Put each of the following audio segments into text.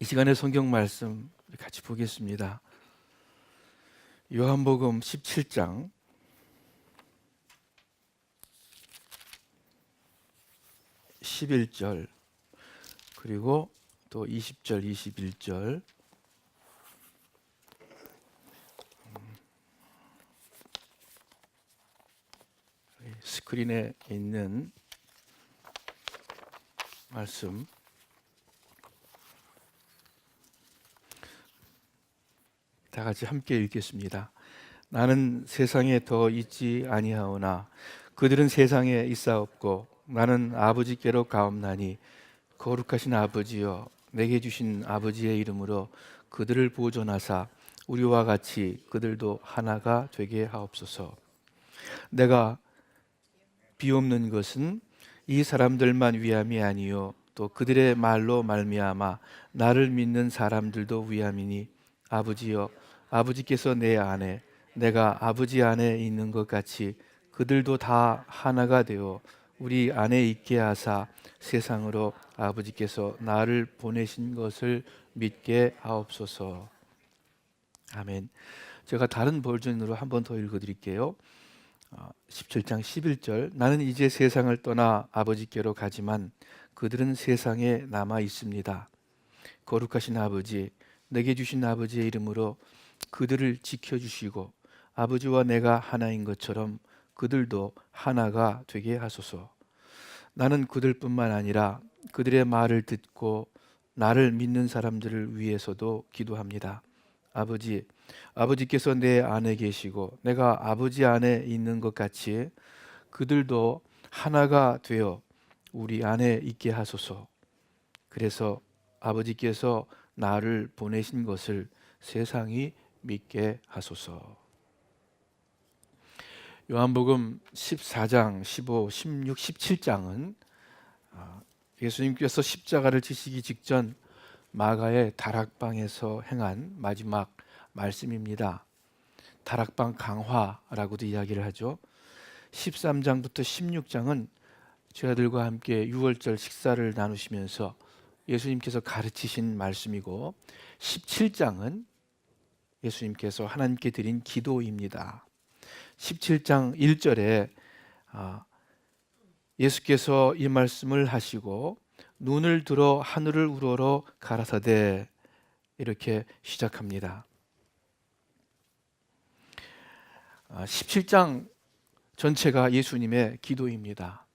이 시간에 성경 말씀 같이 보겠습니다. 요한복음 17장 11절 그리고 또 20절, 21절 스크린에 있는 말씀 다 같이 함께 읽겠습니다. 나는 세상에 더 있지 아니하오나 그들은 세상에 있사옵고 나는 아버지께로 가옵나니 거룩하신 아버지여 내게 주신 아버지의 이름으로 그들을 보존하사 우리와 같이 그들도 하나가 되게 하옵소서. 내가 비옵는 것은 이 사람들만 위함이 아니요 또 그들의 말로 말미암아 나를 믿는 사람들도 위함이니 아버지여 아버지께서 내 안에 내가 아버지 안에 있는 것 같이 그들도 다 하나가 되어 우리 안에 있게 하사 세상으로 아버지께서 나를 보내신 것을 믿게 하옵소서. 아멘. 제가 다른 버전으로 한 번 더 읽어드릴게요. 17장 11절 나는 이제 세상을 떠나 아버지께로 가지만 그들은 세상에 남아 있습니다. 거룩하신 아버지 내게 주신 아버지의 이름으로 그들을 지켜주시고 아버지와 내가 하나인 것처럼 그들도 하나가 되게 하소서. 나는 그들뿐만 아니라 그들의 말을 듣고 나를 믿는 사람들을 위해서도 기도합니다. 아버지, 아버지께서 내 안에 계시고 내가 아버지 안에 있는 것 같이 그들도 하나가 되어 우리 안에 있게 하소서. 그래서 아버지께서 나를 보내신 것을 세상이 믿게 하소서. 요한복음 14장, 15, 16, 17장은 예수님께서 십자가를 지시기 직전 마가의 다락방에서 행한 마지막 말씀입니다. 다락방 강화라고도 이야기를 하죠. 13장부터 16장은 제자들과 함께 유월절 식사를 나누시면서 예수님께서 가르치신 말씀이고 17장은 예수님께서 하나님께 드린 기도입니다. 17장 1절에 예수께서 이 말씀을 하시고 눈을 들어 하늘을 우러러 가라사대 이렇게 시작합니다. 17장 전체가 예수님의 기도입니다.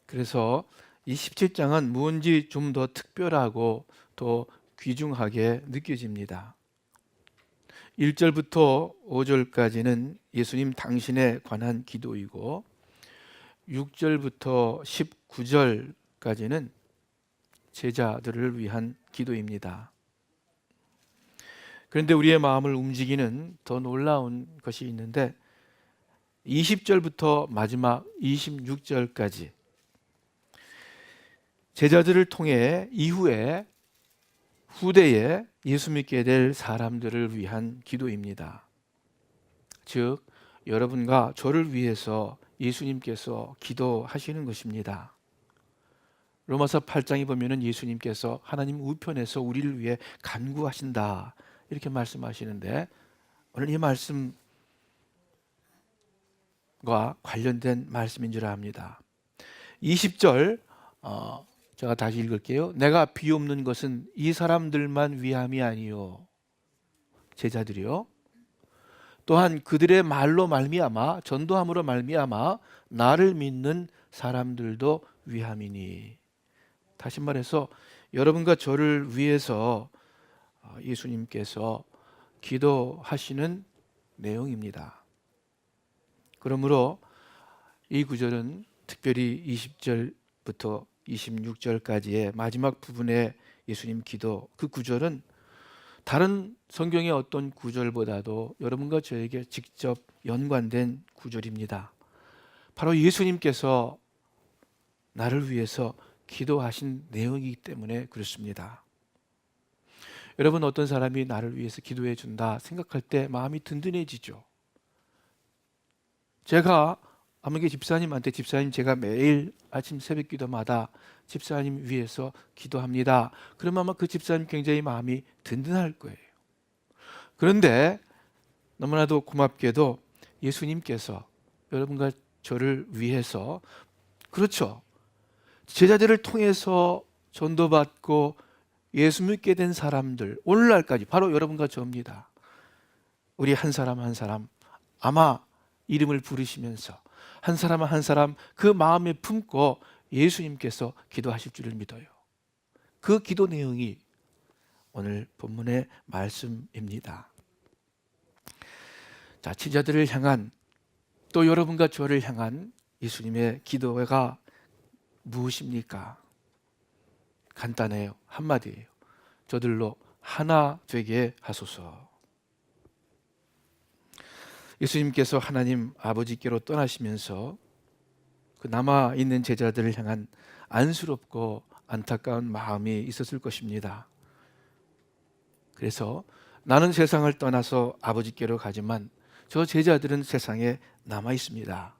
그래서 이 17장은 무언지 좀 더 특별하고 더 귀중하게 느껴집니다. 1절부터 5절까지는 예수님 당신에 관한 기도이고 6절부터 19절까지는 제자들을 위한 기도입니다. 그런데 우리의 마음을 움직이는 더 놀라운 것이 있는데 20절부터 마지막 26절까지 제자들을 통해 이후에 후대에 예수 믿게 될 사람들을 위한 기도입니다. 즉 여러분과 저를 위해서 예수님께서 기도하시는 것입니다. 로마서 8장에 보면은 예수님께서 하나님 우편에서 우리를 위해 간구하신다 이렇게 말씀하시는데 오늘 이 말씀과 관련된 말씀인 줄 압니다. 20절 제가 다시 읽을게요. 내가 비옵는 것은 이 사람들만 위함이 아니요 제자들이요 또한 그들의 말로 말미암아 전도함으로 말미암아 나를 믿는 사람들도 위함이니. 다시 말해서 여러분과 저를 위해서 예수님께서 기도하시는 내용입니다. 그러므로 이 구절은 특별히 20절부터 26절까지의 마지막 부분의 예수님 기도, 그 구절은 다른 성경의 어떤 구절보다도 여러분과 저에게 직접 연관된 구절입니다. 바로 예수님께서 나를 위해서 기도하신 내용이기 때문에 그렇습니다. 여러분 어떤 사람이 나를 위해서 기도해 준다 생각할 때 마음이 든든해지죠. 제가 아무개 집사님한테 집사님 제가 매일 아침 새벽 기도마다 집사님 위해서 기도합니다. 그러면 아마 그 집사님 굉장히 마음이 든든할 거예요. 그런데 너무나도 고맙게도 예수님께서 여러분과 저를 위해서, 그렇죠, 제자들을 통해서 전도받고 예수 믿게 된 사람들, 오늘날까지 바로 여러분과 저입니다. 우리 한 사람 한 사람 아마 이름을 부르시면서 한 사람 한 사람 그 마음에 품고 예수님께서 기도하실 줄을 믿어요. 그 기도 내용이 오늘 본문의 말씀입니다. 자, 제자들을 향한, 또 여러분과 저를 향한 예수님의 기도가 무엇입니까? 간단해요. 한마디예요. 저들로 하나 되게 하소서. 예수님께서 하나님 아버지께로 떠나시면서 그 남아있는 제자들을 향한 안쓰럽고 안타까운 마음이 있었을 것입니다. 그래서 나는 세상을 떠나서 아버지께로 가지만 저 제자들은 세상에 남아 있습니다.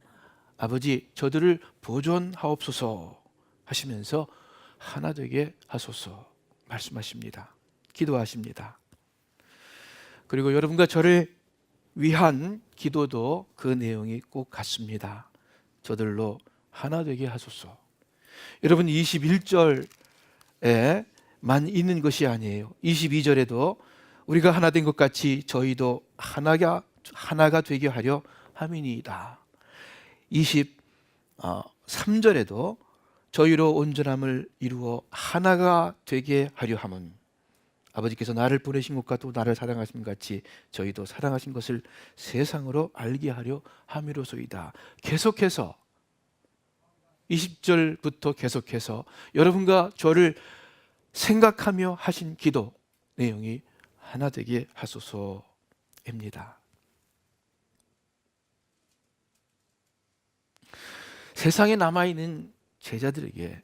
아버지, 저들을 보존하옵소서 하시면서 하나 되게 하소서 말씀하십니다. 기도하십니다. 그리고 여러분과 저를 위한 기도도 그 내용이 꼭 같습니다. 저들로 하나 되게 하소서. 여러분, 21절에만 있는 것이 아니에요. 22절에도 우리가 하나 된 것 같이 저희도 하나가 되게 하려 함이니이다. 23절에도 저희로 온전함을 이루어 하나가 되게 하려 함은, 아버지께서 나를 보내신 것과 또 나를 사랑하신 것 같이 저희도 사랑하신 것을 세상으로 알게 하려 함이로소이다. 계속해서 20절부터 계속해서 여러분과 저를 생각하며 하신 기도 내용이 하나 되게 하소서입니다. 세상에 남아있는 제자들에게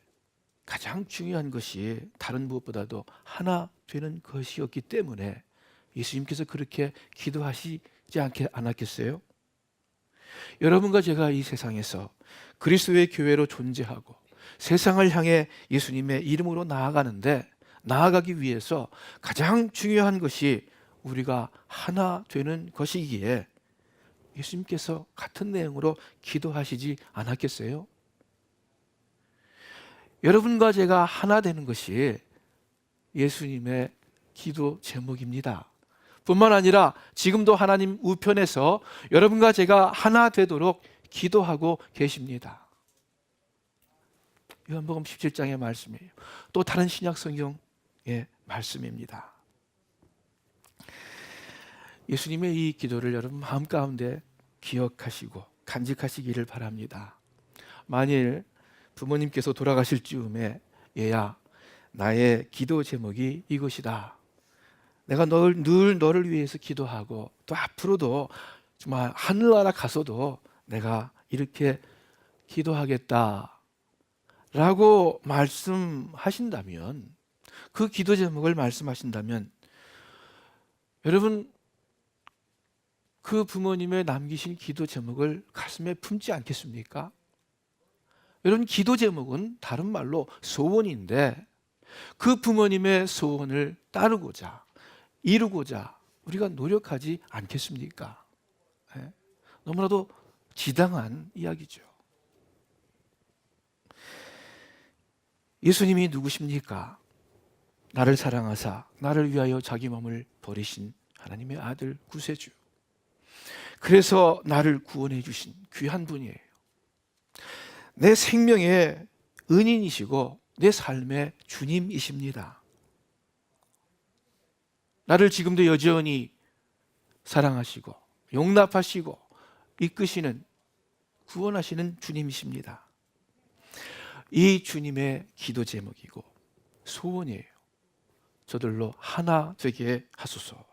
가장 중요한 것이 다른 무엇보다도 하나 되는 것이었기 때문에 예수님께서 그렇게 기도하시지 않았겠어요? 여러분과 제가 이 세상에서 그리스도의 교회로 존재하고 세상을 향해 예수님의 이름으로 나아가기 위해서 가장 중요한 것이 우리가 하나 되는 것이기에 예수님께서 같은 내용으로 기도하시지 않았겠어요? 여러분과 제가 하나 되는 것이 예수님의 기도 제목입니다. 뿐만 아니라 지금도 하나님 우편에서 여러분과 제가 하나 되도록 기도하고 계십니다. 요한복음 17장의 말씀이에요. 또 다른 신약 성경의 말씀입니다. 예수님의 이 기도를 여러분 마음 가운데 기억하시고 간직하시기를 바랍니다. 만일 부모님께서 돌아가실 즈음에, 얘야, 나의 기도 제목이 이것이다. 내가 늘 너를 위해서 기도하고 또 앞으로도 정말 하늘나라 가서도 내가 이렇게 기도하겠다 라고 말씀하신다면, 그 기도 제목을 말씀하신다면 여러분, 그 부모님의 남기신 기도 제목을 가슴에 품지 않겠습니까? 여러분, 기도 제목은 다른 말로 소원인데 그 부모님의 소원을 따르고자, 이루고자 우리가 노력하지 않겠습니까? 네? 너무나도 지당한 이야기죠. 예수님이 누구십니까? 나를 사랑하사 나를 위하여 자기 몸을 버리신 하나님의 아들 구세주, 그래서 나를 구원해 주신 귀한 분이에요. 내 생명의 은인이시고 내 삶의 주님이십니다. 나를 지금도 여전히 사랑하시고 용납하시고 이끄시는, 구원하시는 주님이십니다. 이 주님의 기도 제목이고 소원이에요. 저들로 하나 되게 하소서.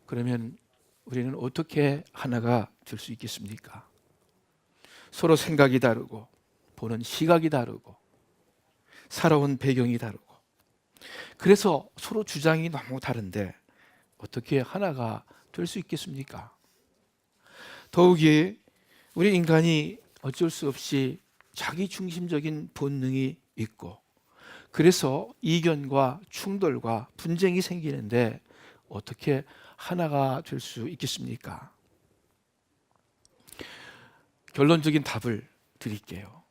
그러면 우리는 어떻게 하나가 될 수 있겠습니까? 서로 생각이 다르고 보는 시각이 다르고 살아온 배경이 다르고, 그래서 서로 주장이 너무 다른데 어떻게 하나가 될 수 있겠습니까? 더욱이 우리 인간이 어쩔 수 없이 자기 중심적인 본능이 있고, 그래서 이견과 충돌과 분쟁이 생기는데 어떻게 하나가 될 수 있겠습니까? 결론적인 답을 드릴게요.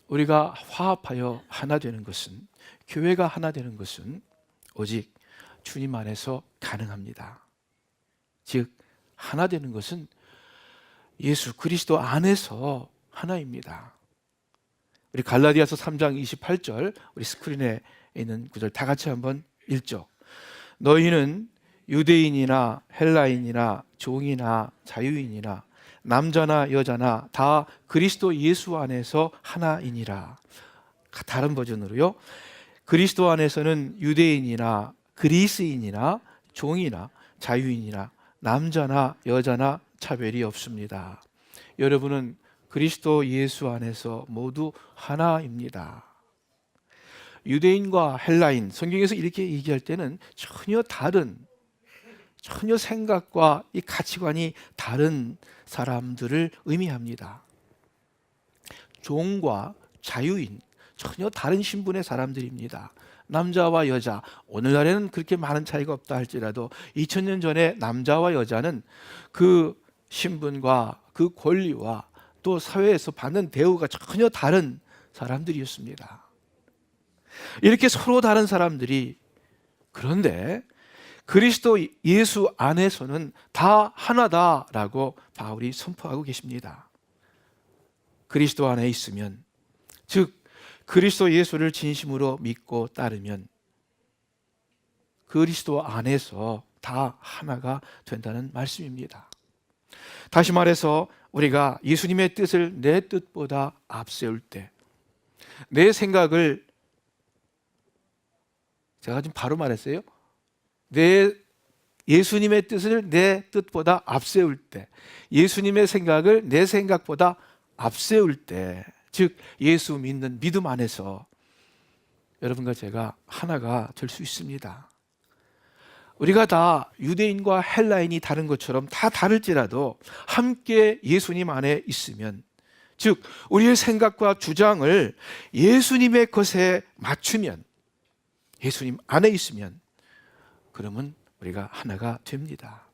우리가 화합하여 하나 되는 것은, 교회가 하나 되는 것은 오직 주님 안에서 가능합니다. 즉, 하나 되는 것은 예수 그리스도 안에서 하나입니다. 우리 갈라디아서 3장 28절, 우리 스크린에 있는 구절 다 같이 한번 읽죠. 너희는 유대인이나 헬라인이나 종이나 자유인이나 남자나 여자나 다 그리스도 예수 안에서 하나이니라. 다른 버전으로요. 그리스도 안에서는 유대인이나 그리스인이나 종이나 자유인이나 남자나 여자나 차별이 없습니다. 여러분은 그리스도 예수 안에서 모두 하나입니다. 유대인과 헬라인, 성경에서 이렇게 얘기할 때는 전혀 생각과 이 가치관이 다른 사람들을 의미합니다. 종과 자유인, 전혀 다른 신분의 사람들입니다. 남자와 여자, 오늘날에는 그렇게 많은 차이가 없다 할지라도 2000년 전에 남자와 여자는 그 신분과 그 권리와 또 사회에서 받는 대우가 전혀 다른 사람들이었습니다. 이렇게 서로 다른 사람들이, 그런데 그리스도 예수 안에서는 다 하나다라고 바울이 선포하고 계십니다. 그리스도 안에 있으면, 즉 그리스도 예수를 진심으로 믿고 따르면 그리스도 안에서 다 하나가 된다는 말씀입니다. 다시 말해서 우리가 예수님의 뜻을 내 뜻보다 앞세울 때, 내 생각을, 제가 지금 바로 말했어요. 예수님의 뜻을 내 뜻보다 앞세울 때, 예수님의 생각을 내 생각보다 앞세울 때, 즉 예수 믿는 믿음 안에서 여러분과 제가 하나가 될 수 있습니다. 우리가 다 유대인과 헬라인이 다른 것처럼 다 다를지라도 함께 예수님 안에 있으면, 즉 우리의 생각과 주장을 예수님의 것에 맞추면, 예수님 안에 있으면, 그러면 우리가 하나가 됩니다.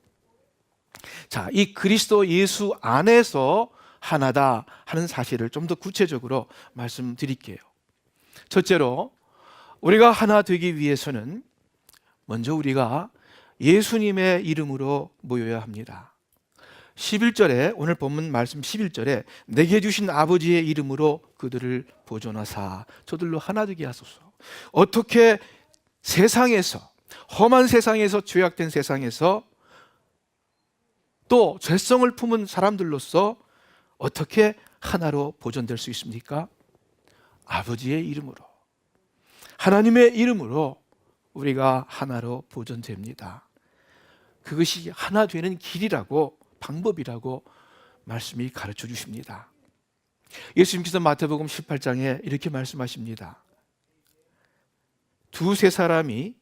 자, 이 그리스도 예수 안에서 하나다 하는 사실을 좀 더 구체적으로 말씀드릴게요. 첫째로, 우리가 하나 되기 위해서는 먼저 우리가 예수님의 이름으로 모여야 합니다. 11절에, 오늘 본문 말씀 11절에 내게 주신 아버지의 이름으로 그들을 보존하사 저들로 하나 되게 하소서. 어떻게 세상에서, 험한 세상에서, 죄악된 세상에서, 또 죄성을 품은 사람들로서 어떻게 하나로 보존될 수 있습니까? 아버지의 이름으로, 하나님의 이름으로 우리가 하나로 보존됩니다. 그것이 하나 되는 길이라고, 방법이라고 말씀이 가르쳐 주십니다. 예수님께서 마태복음 18장에 이렇게 말씀하십니다. 두세 사람이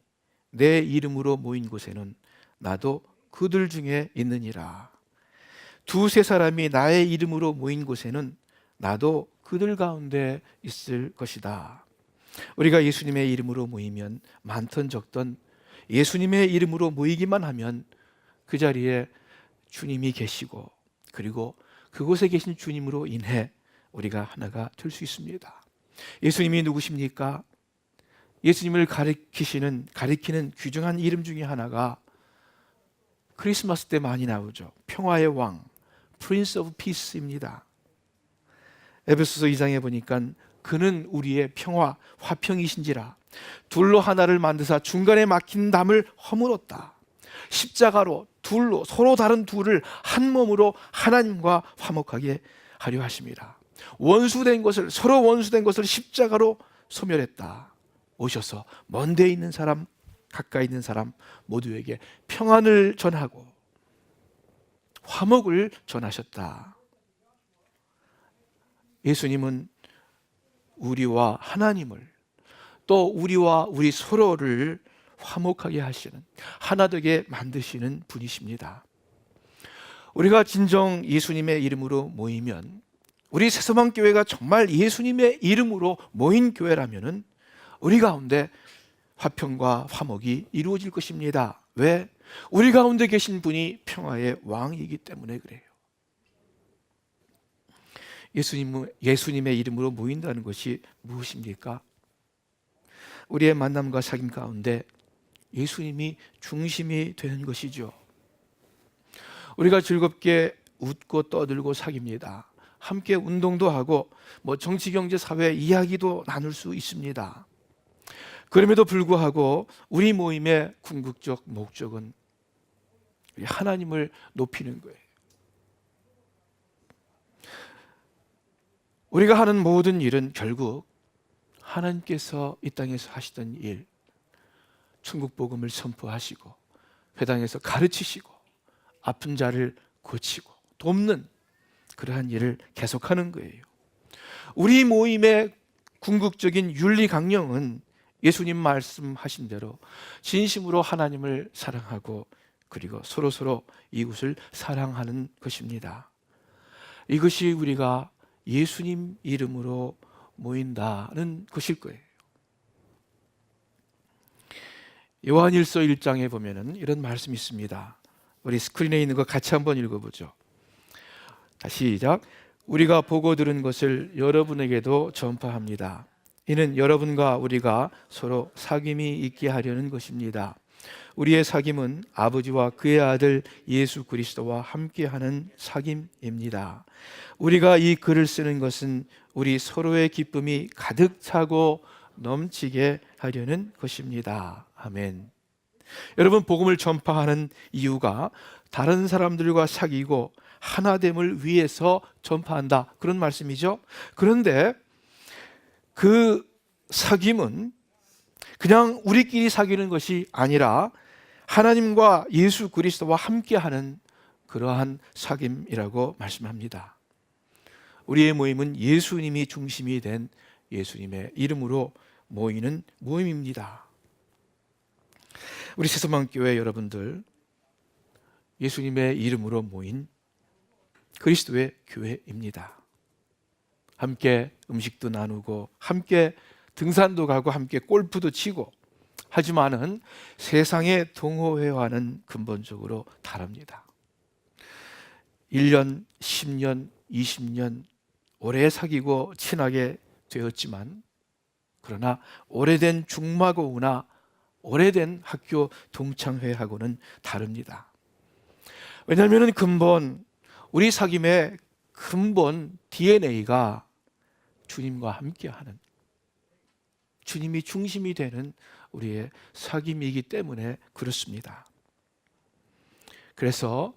내 이름으로 모인 곳에는 나도 그들 중에 있느니라. 두세 사람이 나의 이름으로 모인 곳에는 나도 그들 가운데 있을 것이다. 우리가 예수님의 이름으로 모이면, 많던 적던 예수님의 이름으로 모이기만 하면 그 자리에 주님이 계시고, 그리고 그곳에 계신 주님으로 인해 우리가 하나가 될 수 있습니다. 예수님이 누구십니까? 예수님을 가리키는 귀중한 이름 중에 하나가 크리스마스 때 많이 나오죠. 평화의 왕, Prince of Peace입니다. 에베소서 2장에 보니까 그는 우리의 평화, 화평이신지라. 둘로 하나를 만드사 중간에 막힌 담을 허물었다. 십자가로, 둘로, 서로 다른 둘을 한 몸으로 하나님과 화목하게 하려 하십니다. 서로 원수된 것을 십자가로 소멸했다. 오셔서 먼 데 있는 사람, 가까이 있는 사람 모두에게 평안을 전하고 화목을 전하셨다. 예수님은 우리와 하나님을, 또 우리와 우리 서로를 화목하게 하시는, 하나 되게 만드시는 분이십니다. 우리가 진정 예수님의 이름으로 모이면, 우리 새소망교회가 정말 예수님의 이름으로 모인 교회라면 우리 가운데 화평과 화목이 이루어질 것입니다. 왜? 우리 가운데 계신 분이 평화의 왕이기 때문에 그래요. 예수님의 이름으로 모인다는 것이 무엇입니까? 우리의 만남과 사귐 가운데 예수님이 중심이 되는 것이죠. 우리가 즐겁게 웃고 떠들고 사귑니다. 함께 운동도 하고 정치, 경제, 사회 이야기도 나눌 수 있습니다. 그럼에도 불구하고 우리 모임의 궁극적 목적은 하나님을 높이는 거예요. 우리가 하는 모든 일은 결국 하나님께서 이 땅에서 하시던 일, 천국 복음을 선포하시고 회당에서 가르치시고 아픈 자를 고치고 돕는 그러한 일을 계속하는 거예요. 우리 모임의 궁극적인 윤리 강령은 예수님 말씀하신 대로 진심으로 하나님을 사랑하고 그리고 서로 이웃을 사랑하는 것입니다. 이것이 우리가 예수님 이름으로 모인다는 것일 거예요. 요한일서 1장에 보면은 이런 말씀이 있습니다. 우리 스크린에 있는 거 같이 한번 읽어보죠. 다시 시작. 우리가 보고 들은 것을 여러분에게도 전파합니다. 이는 여러분과 우리가 서로 사귐이 있게 하려는 것입니다. 우리의 사귐은 아버지와 그의 아들 예수 그리스도와 함께하는 사귐입니다. 우리가 이 글을 쓰는 것은 우리 서로의 기쁨이 가득 차고 넘치게 하려는 것입니다. 아멘. 여러분, 복음을 전파하는 이유가 다른 사람들과 사귀고 하나됨을 위해서 전파한다, 그런 말씀이죠. 그런데 그 사귐은 그냥 우리끼리 사귀는 것이 아니라 하나님과 예수 그리스도와 함께하는 그러한 사귐이라고 말씀합니다. 우리의 모임은 예수님이 중심이 된 예수님의 이름으로 모이는 모임입니다. 우리 새소망교회 여러분들, 예수님의 이름으로 모인 그리스도의 교회입니다. 함께 음식도 나누고 함께 등산도 가고 함께 골프도 치고 하지만은 세상의 동호회와는 근본적으로 다릅니다. 1년, 10년, 20년 오래 사귀고 친하게 되었지만 그러나 오래된 중마고우나 오래된 학교 동창회하고는 다릅니다. 왜냐하면 근본 우리 사귐의 근본 DNA가 주님과 함께하는, 주님이 중심이 되는 우리의 사귐이기 때문에 그렇습니다. 그래서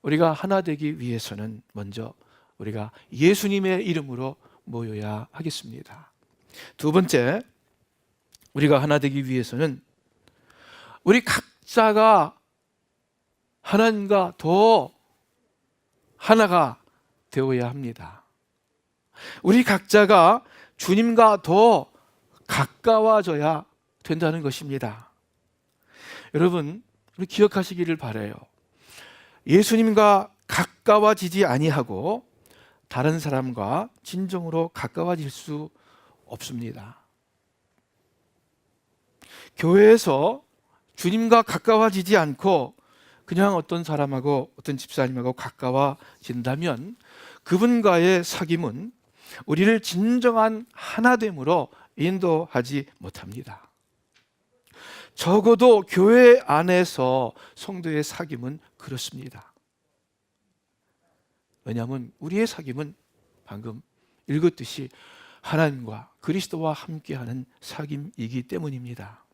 우리가 하나 되기 위해서는 먼저 우리가 예수님의 이름으로 모여야 하겠습니다. 두 번째, 우리가 하나 되기 위해서는 우리 각자가 하나님과 더 하나가 되어야 합니다. 우리 각자가 주님과 더 가까워져야 된다는 것입니다. 여러분, 우리 기억하시기를 바라요. 예수님과 가까워지지 아니하고 다른 사람과 진정으로 가까워질 수 없습니다. 교회에서 주님과 가까워지지 않고 그냥 어떤 사람하고 어떤 집사님하고 가까워진다면 그분과의 사귐은 우리를 진정한 하나됨으로 인도하지 못합니다. 적어도 교회 안에서 성도의 사귐은 그렇습니다. 왜냐하면 우리의 사귐은 방금 읽었듯이 하나님과 그리스도와 함께하는 사귐이기 때문입니다.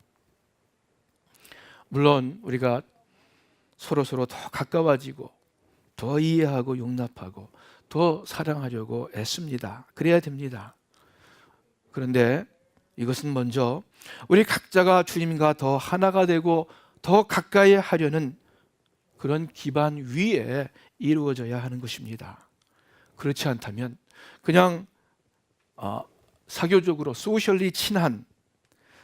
물론 우리가 서로 더 가까워지고 더 이해하고 용납하고 더 사랑하려고 애씁니다. 그래야 됩니다. 그런데 이것은 먼저 우리 각자가 주님과 더 하나가 되고 더 가까이 하려는 그런 기반 위에 이루어져야 하는 것입니다. 그렇지 않다면 그냥 사교적으로 소셜리 친한,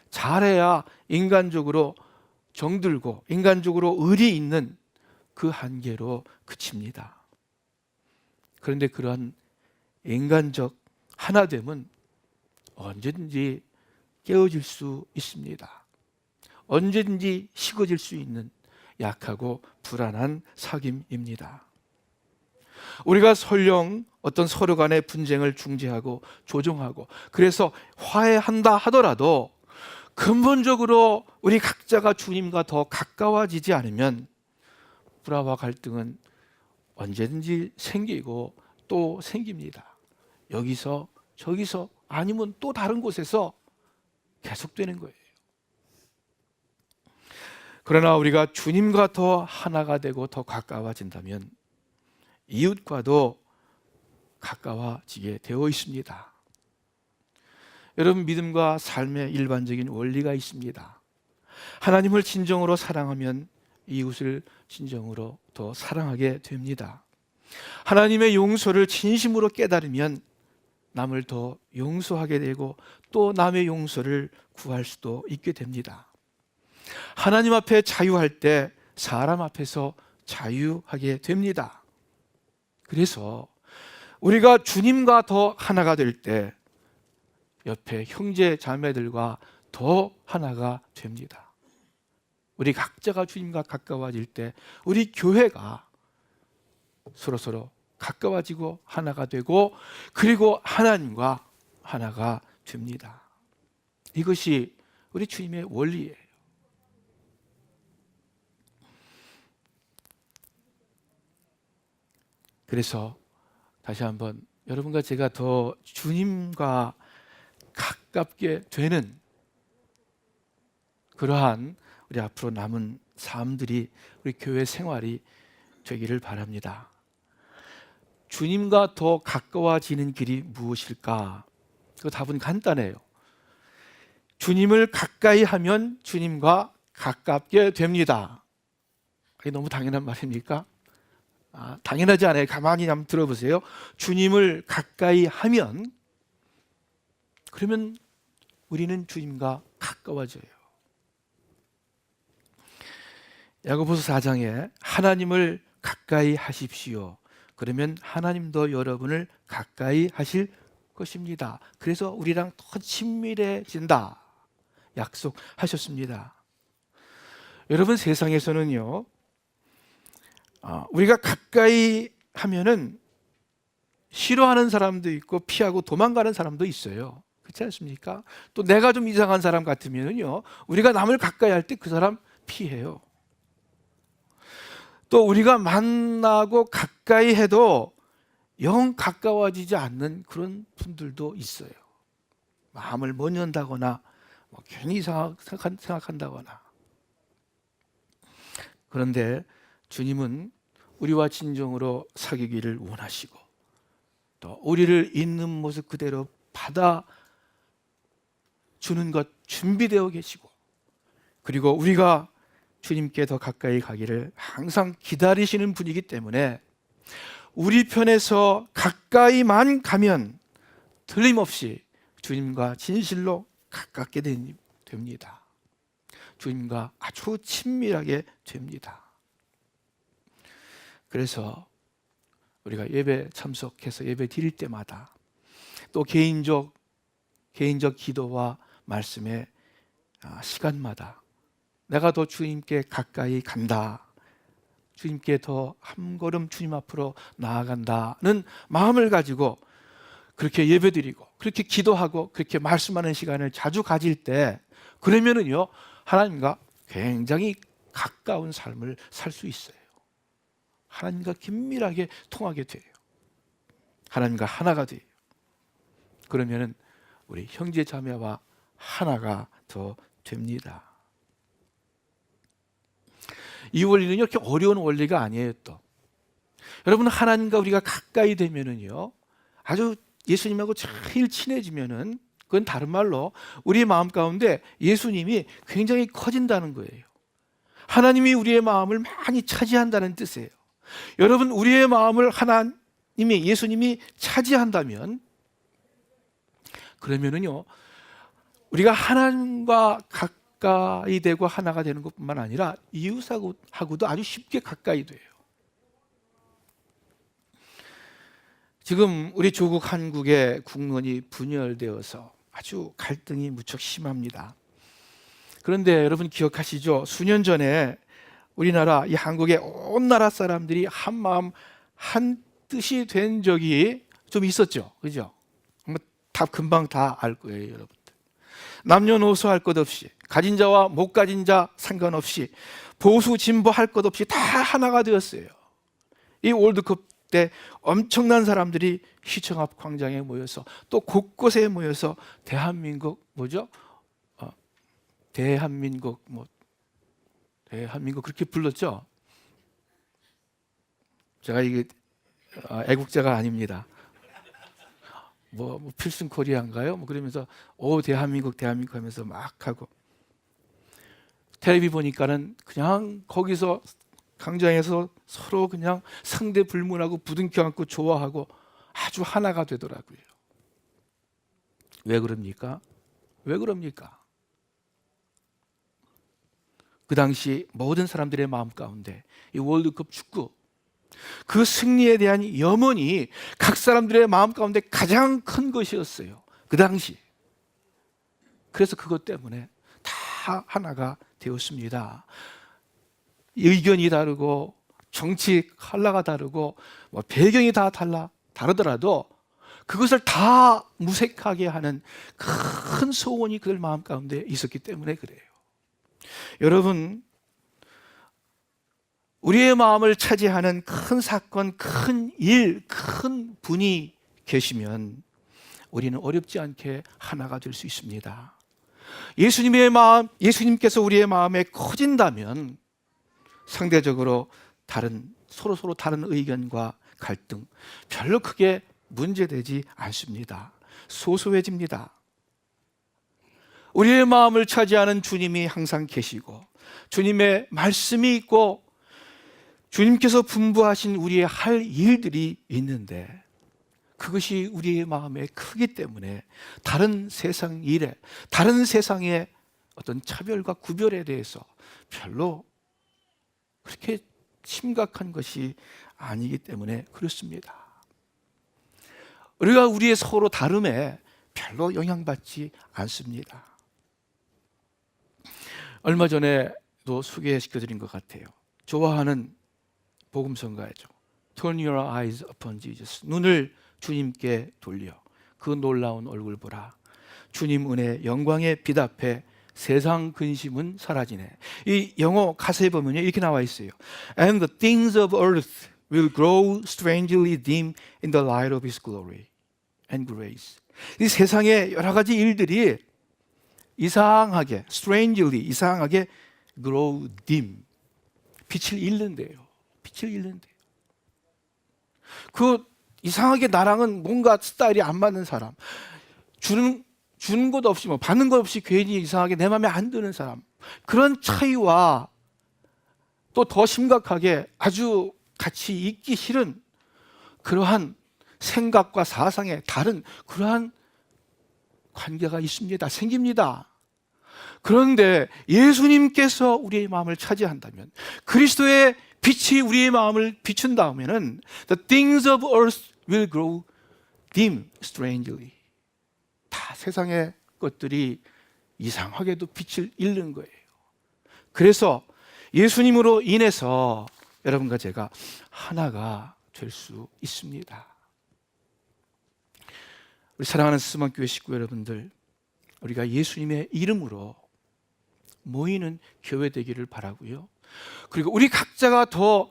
잘해야 인간적으로 정들고 인간적으로 의리 있는 그 한계로 그칩니다. 그런데 그러한 인간적 하나됨은 언제든지 깨어질 수 있습니다. 언제든지 식어질 수 있는 약하고 불안한 사귐입니다. 우리가 설령 어떤 서로 간의 분쟁을 중재하고 조정하고 그래서 화해한다 하더라도 근본적으로 우리 각자가 주님과 더 가까워지지 않으면 불화와 갈등은 언제든지 생기고 또 생깁니다. 여기서 저기서 아니면 또 다른 곳에서 계속되는 거예요. 그러나 우리가 주님과 더 하나가 되고 더 가까워진다면 이웃과도 가까워지게 되어 있습니다. 여러분, 믿음과 삶의 일반적인 원리가 있습니다. 하나님을 진정으로 사랑하면 이웃을 진정으로 더 사랑하게 됩니다. 하나님의 용서를 진심으로 깨달으면 남을 더 용서하게 되고 또 남의 용서를 구할 수도 있게 됩니다. 하나님 앞에 자유할 때 사람 앞에서 자유하게 됩니다. 그래서 우리가 주님과 더 하나가 될 때 옆에 형제 자매들과 더 하나가 됩니다. 우리 각자가 주님과 가까워질 때 우리 교회가 서로서로 가까워지고 하나가 되고 그리고 하나님과 하나가 됩니다. 이것이 우리 주님의 원리예요. 그래서 다시 한번 여러분과 제가 더 주님과 가깝게 되는 그러한 우리 앞으로 남은 삶들이 우리 교회 생활이 되기를 바랍니다. 주님과 더 가까워지는 길이 무엇일까? 그 답은 간단해요. 주님을 가까이 하면 주님과 가깝게 됩니다. 이게 너무 당연한 말입니까? 당연하지 않아요. 가만히 한번 들어보세요. 주님을 가까이 하면 그러면 우리는 주님과 가까워져요. 야고보서 4장에 하나님을 가까이 하십시오. 그러면 하나님도 여러분을 가까이 하실 것입니다. 그래서 우리랑 더 친밀해진다 약속하셨습니다. 여러분, 세상에서는요, 우리가 가까이 하면은 싫어하는 사람도 있고 피하고 도망가는 사람도 있어요. 그렇지 않습니까? 또 내가 좀 이상한 사람 같으면요, 우리가 남을 가까이 할 때 그 사람 피해요. 또 우리가 만나고 가까이 해도 영 가까워지지 않는 그런 분들도 있어요. 마음을 못 연다거나 괜히 생각한다거나. 그런데 주님은 우리와 진정으로 사귀기를 원하시고 또 우리를 있는 모습 그대로 받아 주는 것 준비되어 계시고 그리고 우리가 주님께 더 가까이 가기를 항상 기다리시는 분이기 때문에 우리 편에서 가까이만 가면 틀림없이 주님과 진실로 가깝게 됩니다. 주님과 아주 친밀하게 됩니다. 그래서 우리가 예배 참석해서 예배 드릴 때마다 또 개인적 기도와 말씀의 시간마다 내가 더 주님께 가까이 간다, 주님께 더 한 걸음 주님 앞으로 나아간다는 마음을 가지고 그렇게 예배드리고 그렇게 기도하고 그렇게 말씀하는 시간을 자주 가질 때 그러면은요, 하나님과 굉장히 가까운 삶을 살 수 있어요. 하나님과 긴밀하게 통하게 돼요. 하나님과 하나가 돼요. 그러면은 우리 형제 자매와 하나가 더 됩니다. 이 원리는 이렇게 어려운 원리가 아니에요. 또 여러분, 하나님과 우리가 가까이 되면은요, 아주 예수님하고 제일 친해지면은 그건 다른 말로 우리의 마음 가운데 예수님이 굉장히 커진다는 거예요. 하나님이 우리의 마음을 많이 차지한다는 뜻이에요. 여러분, 우리의 마음을 하나님이 예수님이 차지한다면 그러면은요, 우리가 하나님과 가까이 되고 하나가 되는 것뿐만 아니라 이웃하고도 아주 쉽게 가까이 돼요. 지금 우리 조국 한국의 국론이 분열되어서 아주 갈등이 무척 심합니다. 그런데 여러분 기억하시죠? 수년 전에 우리나라 이 한국의 온 나라 사람들이 한 마음 한 뜻이 된 적이 좀 있었죠. 그죠? 다 금방 다 알 거예요, 여러분들. 남녀노소 할 것 없이, 가진 자와 못 가진 자 상관없이, 보수 진보 할 것 없이 다 하나가 되었어요. 이 월드컵 때 엄청난 사람들이 시청 앞 광장에 모여서 또 곳곳에 모여서 대한민국 뭐죠? 대한민국 그렇게 불렀죠. 제가 이게 애국자가 아닙니다. 필승 코리아인가요? 그러면서 대한민국 하면서 막 하고, 텔레비 보니까는 그냥 거기서 광장에서 서로 그냥 상대 불문하고 부둥켜 안고 좋아하고 아주 하나가 되더라고요. 왜 그럽니까? 왜 그럽니까? 그 당시 모든 사람들의 마음 가운데 이 월드컵 축구, 그 승리에 대한 염원이 각 사람들의 마음 가운데 가장 큰 것이었어요, 그 당시. 그래서 그것 때문에 다 하나가 되었습니다. 의견이 다르고 정치 컬러가 다르고 배경이 다 다르더라도 그것을 다 무색하게 하는 큰 소원이 그들 마음 가운데 있었기 때문에 그래요. 여러분, 우리의 마음을 차지하는 큰 사건, 큰 일, 큰 분이 계시면 우리는 어렵지 않게 하나가 될 수 있습니다. 예수님의 마음, 예수님께서 우리의 마음에 커진다면 상대적으로 서로 다른 의견과 갈등 별로 크게 문제되지 않습니다. 소소해집니다. 우리의 마음을 차지하는 주님이 항상 계시고, 주님의 말씀이 있고, 주님께서 분부하신 우리의 할 일들이 있는데, 그것이 우리의 마음에 크기 때문에 다른 세상 일에, 다른 세상의 어떤 차별과 구별에 대해서 별로 그렇게 심각한 것이 아니기 때문에 그렇습니다. 우리가 우리의 서로 다름에 별로 영향받지 않습니다. 얼마 전에도 소개시켜드린 것 같아요. 좋아하는 복음성가죠. Turn your eyes upon Jesus. 눈을 주님께 돌려 그 놀라운 얼굴 보라. 주님 은혜 영광의 빛 앞에 세상 근심은 사라지네. 이 영어 가사에 보면요, 이렇게 나와 있어요. And the things of earth will grow strangely dim in the light of His glory and grace. 이 세상의 여러 가지 일들이 이상하게, strangely, 이상하게 grow dim, 빛을 잃는데요. 빛을 잃는데요. 그 이상하게 나랑은 뭔가 스타일이 안 맞는 사람, 주는 것 없이 받는 것 없이 괜히 이상하게 내 마음에 안 드는 사람, 그런 차이와 또 더 심각하게 아주 같이 있기 싫은 그러한 생각과 사상의 다른 그러한 관계가 있습니다. 생깁니다. 그런데 예수님께서 우리의 마음을 차지한다면, 그리스도의 빛이 우리의 마음을 비춘다면은 the things of earth will grow dim strangely. 다 세상의 것들이 이상하게도 빛을 잃는 거예요. 그래서 예수님으로 인해서 여러분과 제가 하나가 될 수 있습니다. 우리 사랑하는 스스만교회 식구 여러분들, 우리가 예수님의 이름으로 모이는 교회 되기를 바라고요. 그리고 우리 각자가 더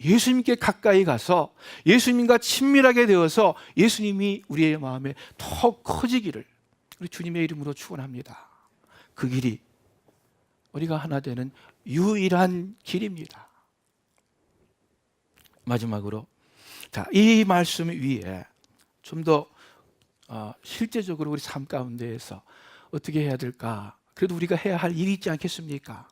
예수님께 가까이 가서 예수님과 친밀하게 되어서 예수님이 우리의 마음에 더 커지기를 우리 주님의 이름으로 축원합니다. 그 길이 우리가 하나 되는 유일한 길입니다. 마지막으로, 이 말씀 위에 좀 더 실제적으로 우리 삶 가운데에서 어떻게 해야 될까? 그래도 우리가 해야 할 일이 있지 않겠습니까?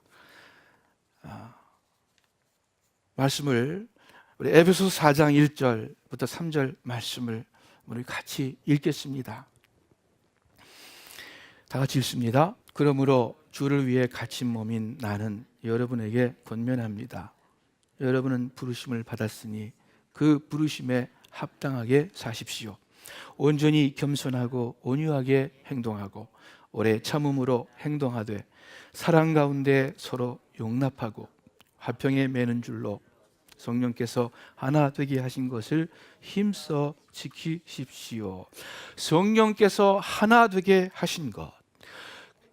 말씀을 우리 에베소서 4장 1절부터 3절 말씀을 우리 같이 읽겠습니다. 다 같이 읽습니다. 그러므로 주를 위해 갇힌 몸인 나는 여러분에게 권면합니다. 여러분은 부르심을 받았으니 그 부르심에 합당하게 사십시오. 온전히 겸손하고 온유하게 행동하고 오래 참음으로 행동하되 사랑 가운데 서로 용납하고 화평에 매는 줄로 성령께서 하나 되게 하신 것을 힘써 지키십시오. 성령께서 하나 되게 하신 것,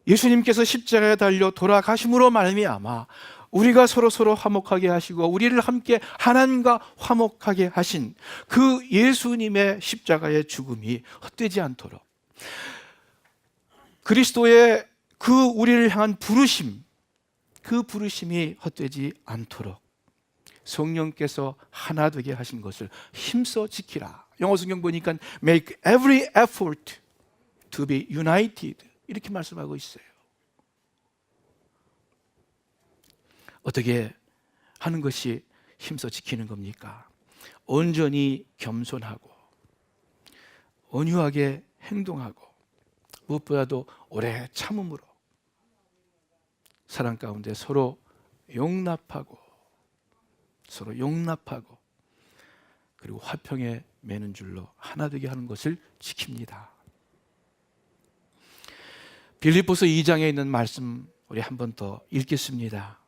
예수님께서 십자가에 달려 돌아가심으로 말미암아 우리가 서로 화목하게 하시고 우리를 함께 하나님과 화목하게 하신 그 예수님의 십자가의 죽음이 헛되지 않도록, 그리스도의 그 우리를 향한 부르심, 그 부르심이 헛되지 않도록 성령께서 하나 되게 하신 것을 힘써 지키라. 영어 성경 보니까 make every effort to be united 이렇게 말씀하고 있어요. 어떻게 하는 것이 힘써 지키는 겁니까? 온전히 겸손하고 온유하게 행동하고 무엇보다도 오래 참음으로 사랑 가운데 서로 용납하고 그리고 화평에 매는 줄로 하나 되게 하는 것을 지킵니다. 빌립보서 2장에 있는 말씀 우리 한 번 더 읽겠습니다.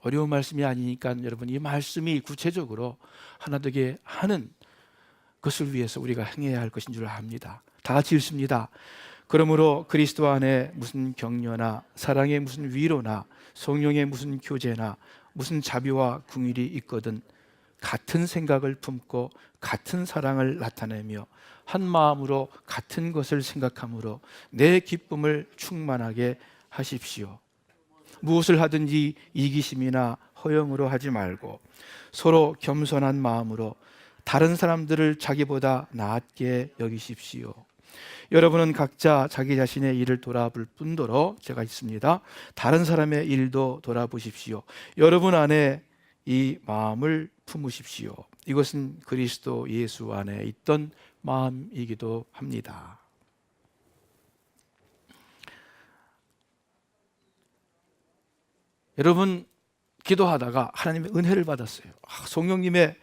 어려운 말씀이 아니니까 여러분 이 말씀이 구체적으로 하나 되게 하는 것을 위해서 우리가 행해야 할 것인 줄 압니다. 다 같이 읽습니다. 그러므로 그리스도 안에 무슨 격려나 사랑의 무슨 위로나 성령의 무슨 교제나 무슨 자비와 긍휼이 있거든 같은 생각을 품고 같은 사랑을 나타내며 한 마음으로 같은 것을 생각함으로 내 기쁨을 충만하게 하십시오. 무엇을 하든지 이기심이나 허영으로 하지 말고 서로 겸손한 마음으로 다른 사람들을 자기보다 낫게 여기십시오. 여러분은 각자 자기 자신의 일을 돌아볼 뿐더러 제가 있습니다. 다른 사람의 일도 돌아보십시오. 여러분 안에 이 마음을 품으십시오. 이것은 그리스도 예수 안에 있던 마음이기도 합니다. 여러분 기도하다가 하나님의 은혜를 받았어요. 성령님의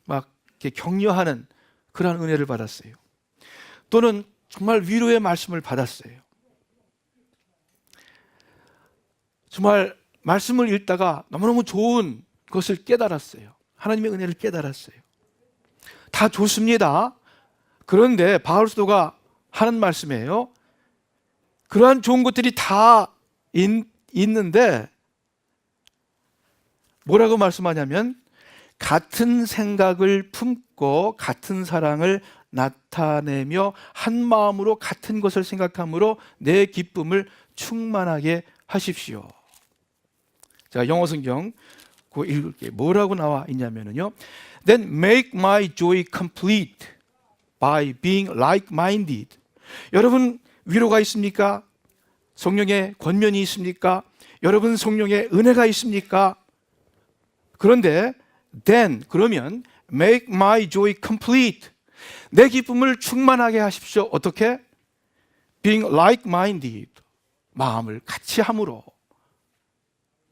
막 이렇게 격려하는 그러한 은혜를 받았어요. 또는 정말 위로의 말씀을 받았어요. 정말 말씀을 읽다가 너무너무 좋은 것을 깨달았어요. 하나님의 은혜를 깨달았어요. 다 좋습니다. 그런데 바울 사도가 하는 말씀이에요. 그러한 좋은 것들이 다 있는데 뭐라고 말씀하냐면 같은 생각을 품고 같은 사랑을 나타내며 한 마음으로 같은 것을 생각함으로 내 기쁨을 충만하게 하십시오. 자, 영어 성경 그거 읽을게요. 뭐라고 나와 있냐면요. Then make my joy complete by being like-minded. 여러분 위로가 있습니까? 성령의 권면이 있습니까? 여러분 성령의 은혜가 있습니까? 그런데 then 그러면 make my joy complete. 내 기쁨을 충만하게 하십시오. 어떻게? Being like-minded. 마음을 같이 함으로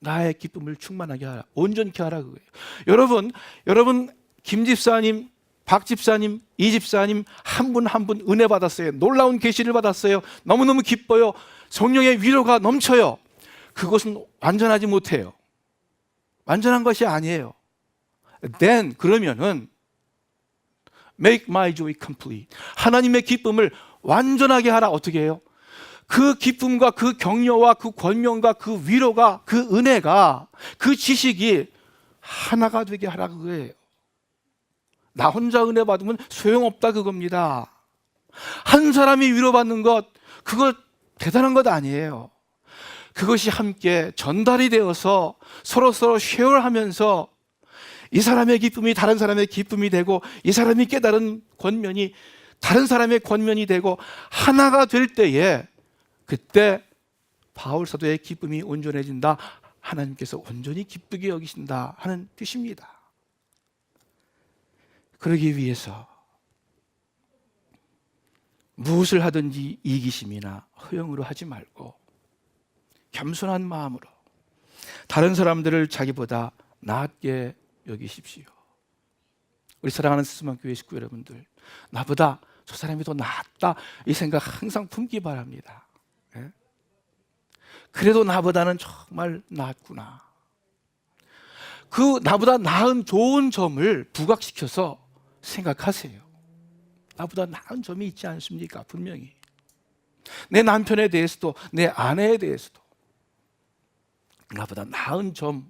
나의 기쁨을 충만하게 하라. 온전케 하라 그거예요. 여러분 김 집사님, 박 집사님, 이 집사님 한 분 한 분 은혜 받았어요. 놀라운 계시를 받았어요. 너무너무 기뻐요. 성령의 위로가 넘쳐요. 그것은 완전하지 못해요. 완전한 것이 아니에요. Then 그러면은 make my joy complete. 하나님의 기쁨을 완전하게 하라. 어떻게 해요? 그 기쁨과 그 격려와 그 권면과 그 위로가 그 은혜가 그 지식이 하나가 되게 하라 그거예요. 나 혼자 은혜 받으면 소용없다 그겁니다. 한 사람이 위로받는 것 그거 대단한 것 아니에요. 그것이 함께 전달이 되어서 서로 쉐어하면서 이 사람의 기쁨이 다른 사람의 기쁨이 되고 이 사람이 깨달은 권면이 다른 사람의 권면이 되고 하나가 될 때에 그때 바울 사도의 기쁨이 온전해진다. 하나님께서 온전히 기쁘게 여기신다 하는 뜻입니다. 그러기 위해서 무엇을 하든지 이기심이나 허영으로 하지 말고 겸손한 마음으로 다른 사람들을 자기보다 낫게 여기십시오. 우리 사랑하는 스스만 교회 식구 여러분들, 나보다 저 사람이 더 낫다 이 생각 항상 품기 바랍니다. 예? 그래도 나보다는 정말 낫구나. 그 나보다 나은 좋은 점을 부각시켜서 생각하세요. 나보다 나은 점이 있지 않습니까? 분명히 내 남편에 대해서도 내 아내에 대해서도 나보다 나은 점을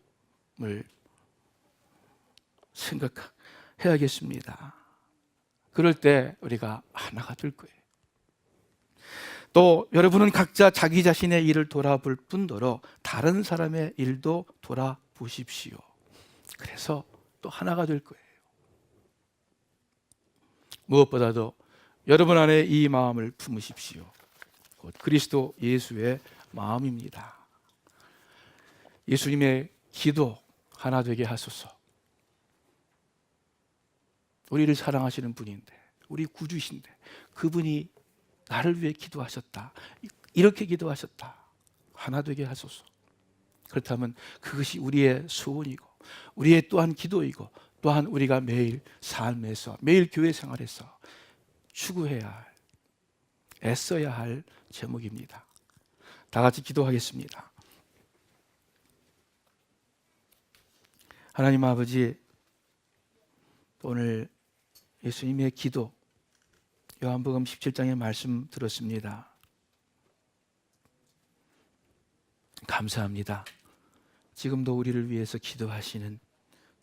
생각해야겠습니다. 그럴 때 우리가 하나가 될 거예요. 또 여러분은 각자 자기 자신의 일을 돌아볼 뿐더러 다른 사람의 일도 돌아보십시오. 그래서 또 하나가 될 거예요. 무엇보다도 여러분 안에 이 마음을 품으십시오. 곧 그리스도 예수의 마음입니다. 예수님의 기도 하나 되게 하소서. 우리를 사랑하시는 분인데, 우리 구주신데, 그분이 나를 위해 기도하셨다. 이렇게 기도하셨다. 하나 되게 하소서. 그렇다면 그것이 우리의 소원이고, 우리의 또한 기도이고, 또한 우리가 매일 삶에서, 매일 교회 생활에서 추구해야 할, 애써야 할 제목입니다. 다 같이 기도하겠습니다. 하나님 아버지, 오늘 예수님의 기도, 요한복음 17장의 말씀 들었습니다. 감사합니다. 지금도 우리를 위해서 기도하시는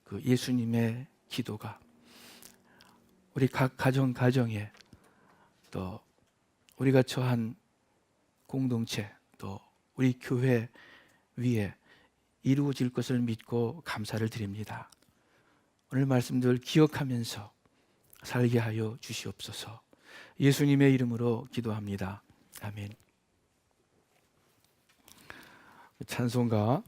그 예수님의 기도가 우리 각 가정에, 또 우리가 처한 공동체, 또 우리 교회 위에 이루어질 것을 믿고 감사를 드립니다. 오늘 말씀들 기억하면서 살게 하여 주시옵소서. 예수님의 이름으로 기도합니다. 아멘. 찬송가